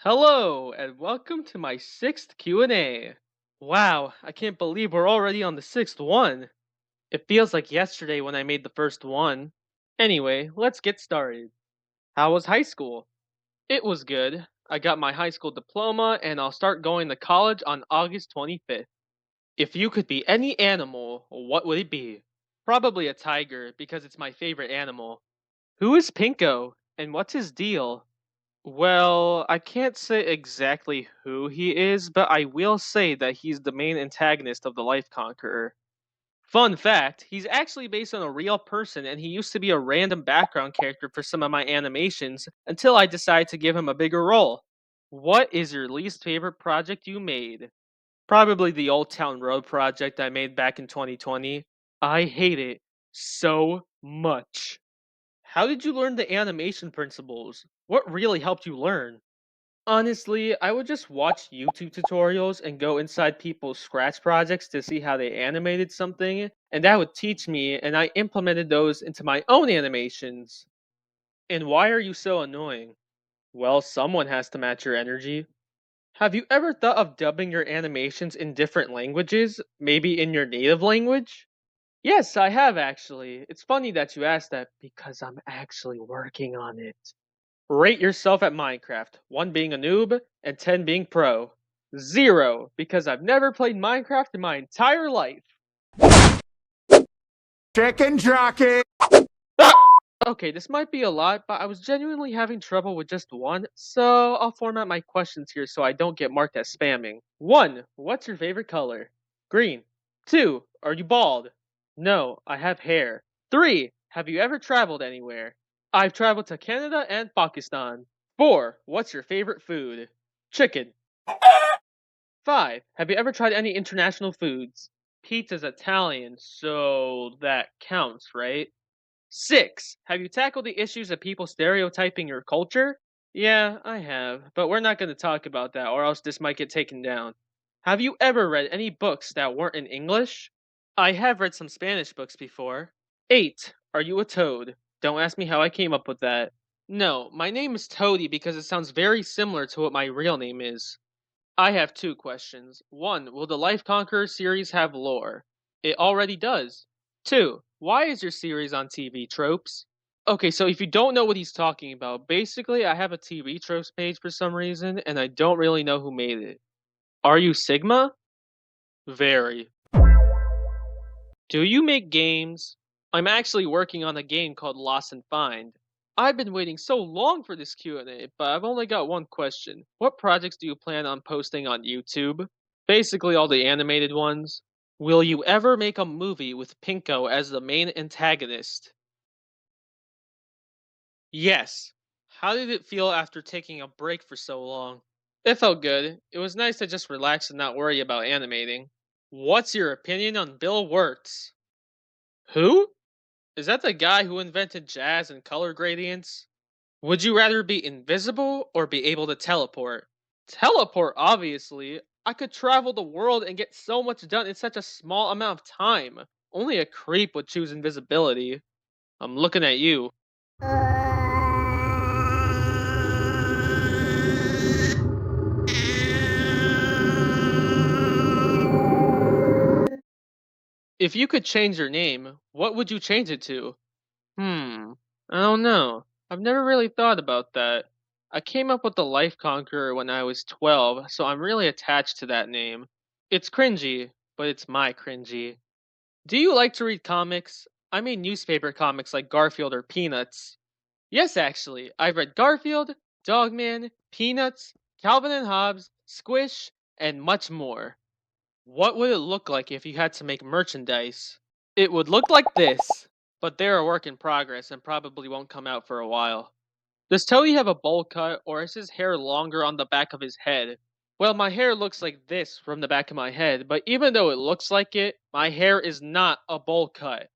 Hello, and welcome to my sixth Q&A. Wow, I can't believe we're already on the sixth one. It feels like yesterday when I made the first one. Anyway, let's get started. How was high school? It was good. I got my high school diploma and I'll start going to college on August 25th. If you could be any animal, what would it be? Probably a tiger because it's my favorite animal. Who is Pinko and what's his deal? Well, I can't say exactly who he is, but I will say that he's the main antagonist of the TheLifeConqueror. Fun fact, he's actually based on a real person and he used to be a random background character for some of my animations until I decided to give him a bigger role. What is your least favorite project you made? Probably the Old Town Road project I made back in 2020. I hate it so much. How did you learn the animation principles? What really helped you learn? Honestly, I would just watch YouTube tutorials and go inside people's Scratch projects to see how they animated something, and that would teach me, and I implemented those into my own animations. And why are you so annoying? Well, someone has to match your energy. Have you ever thought of dubbing your animations in different languages, maybe in your native language? Yes, I have actually. It's funny that you asked that because I'm actually working on it. Rate yourself at Minecraft, 1 being a noob and 10 being pro. 0, because I've never played Minecraft in my entire life. Chicken jockey! Ah! Okay, this might be a lot, but I was genuinely having trouble with just one, so I'll format my questions here so I don't get marked as spamming. 1. What's your favorite color? Green. 2. Are you bald? No, I have hair. 3. Have you ever traveled anywhere? I've traveled to Canada and Pakistan. 4. What's your favorite food? Chicken. 5. Have you ever tried any international foods? Pizza's Italian, so that counts, right? 6. Have you tackled the issues of people stereotyping your culture? Yeah, I have, but we're not going to talk about that or else this might get taken down. Have you ever read any books that weren't in English? I have read some Spanish books before. 8. Are you a toad? Don't ask me how I came up with that. No, my name is Toady because it sounds very similar to what my real name is. I have 2 questions. 1. Will the Life Conqueror series have lore? It already does. 2. Why is your series on TV tropes? Okay, so if you don't know what he's talking about, basically I have a TV tropes page for some reason, and I don't really know who made it. Are you Sigma? Very. Do you make games? I'm actually working on a game called Lost and Find. I've been waiting so long for this Q&A, but I've only got one question. What projects do you plan on posting on YouTube? Basically all the animated ones. Will you ever make a movie with Pinko as the main antagonist? Yes. How did it feel after taking a break for so long? It felt good. It was nice to just relax and not worry about animating. What's your opinion on Bill Wirtz? Who? Is that the guy who invented jazz and color gradients? Would you rather be invisible or be able to teleport? Teleport, obviously. I could travel the world and get so much done in such a small amount of time. Only a creep would choose invisibility. I'm looking at you. If you could change your name, what would you change it to? Hmm, I don't know. I've never really thought about that. I came up with the Life Conqueror when I was 12, so I'm really attached to that name. It's cringy, but it's my cringy. Do you like to read comics? I mean newspaper comics like Garfield or Peanuts. Yes, actually, I've read Garfield, Dogman, Peanuts, Calvin and Hobbes, Squish, and much more. What would it look like if you had to make merchandise? It would look like this, but they're a work in progress and probably won't come out for a while. Does Toady have a bowl cut, or is his hair longer on the back of his head? Well, my hair looks like this from the back of my head, but even though it looks like it, my hair is not a bowl cut.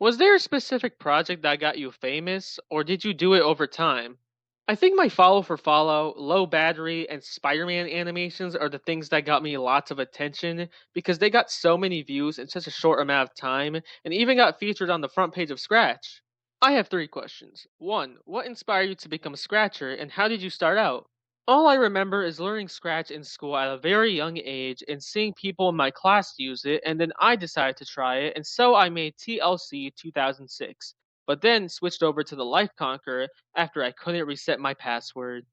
Was there a specific project that got you famous, or did you do it over time? I think my follow for follow, low battery, and Spider Man animations are the things that got me lots of attention because they got so many views in such a short amount of time and even got featured on the front page of Scratch. I have 3 questions. 1. What inspired you to become a Scratcher and how did you start out? All I remember is learning Scratch in school at a very young age and seeing people in my class use it, and then I decided to try it, and so I made TLC 2006, but then switched over to the TheLifeConqueror after I couldn't reset my password.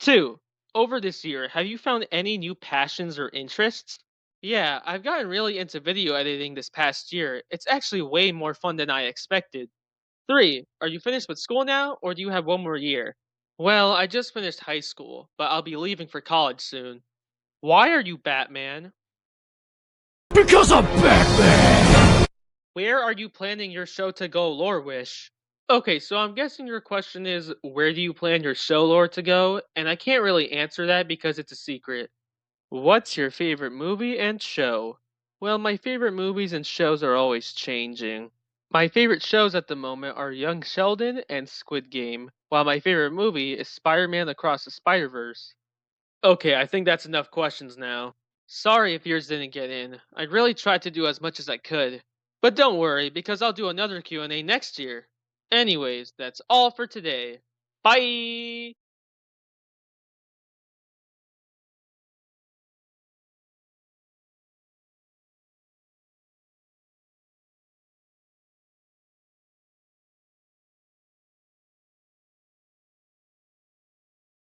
2. Over this year, have you found any new passions or interests? Yeah, I've gotten really into video editing this past year. It's actually way more fun than I expected. 3. Are you finished with school now, or do you have one more year? Well, I just finished high school, but I'll be leaving for college soon. Why are you Batman? Because I'm Batman! Where are you planning your show to go, Lore Wish? Okay, so I'm guessing your question is where do you plan your show lore to go? And I can't really answer that because it's a secret. What's your favorite movie and show? Well, my favorite movies and shows are always changing. My favorite shows at the moment are Young Sheldon and Squid Game, while my favorite movie is Spider Man Across the Spider Verse. Okay, I think that's enough questions now. Sorry if yours didn't get in. I really tried to do as much as I could. But don't worry, because I'll do another Q&A next year. Anyways, that's all for today. Bye!